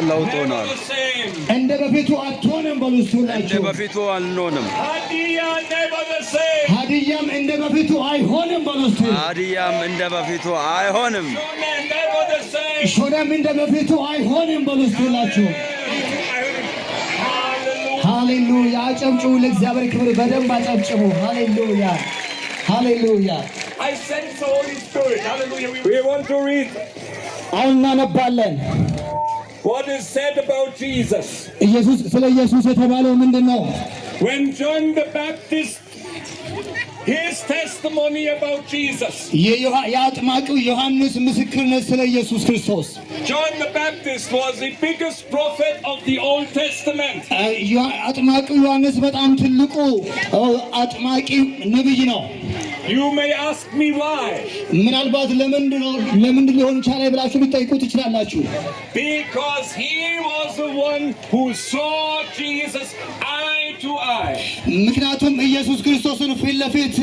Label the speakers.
Speaker 1: ለውጦናል።
Speaker 2: እንደ በፊቱ አትሆንም በሉስቱላችሁ።
Speaker 1: እንደ በፊቱ አልሆንም።
Speaker 2: ሀዲያም እንደ በፊቱ አይሆንም በሉስቱ።
Speaker 1: ሀዲያም እንደ በፊቱ አይሆንም።
Speaker 2: ሾዳም እንደ በፊቱ አይሆንም በሉስቱላችሁ። ሃሌሉያ! አጨብጭቡ ለእግዚአብሔር ክብር፣ በደንብ አጨብጭቡ። ሃሌሉያ ሃሌሉያ!
Speaker 3: I sense the Holy Spirit. Hallelujah. We want to read
Speaker 2: አሁን እናነባለን።
Speaker 3: what is said about Jesus.
Speaker 2: ኢየሱስ ስለ ኢየሱስ የተባለው ምንድነው?
Speaker 3: When John the Baptist, his testimony about Jesus.
Speaker 2: የአጥማቂው ዮሐንስ ምስክርነት ስለ ኢየሱስ ክርስቶስ።
Speaker 3: John the Baptist was the biggest prophet of the Old Testament.
Speaker 2: አጥማቂው ዮሐንስ በጣም ትልቁ አጥማቂ ነብይ ነው።
Speaker 3: You may ask me why.
Speaker 2: ምናልባት ለምን ሊሆን ቻለ ብላችሁ ልትጠይቁ ትችላላችሁ።
Speaker 3: Because he was the one who saw Jesus eye to eye.
Speaker 2: ምክንያቱም ኢየሱስ ክርስቶስን ፊት ለፊት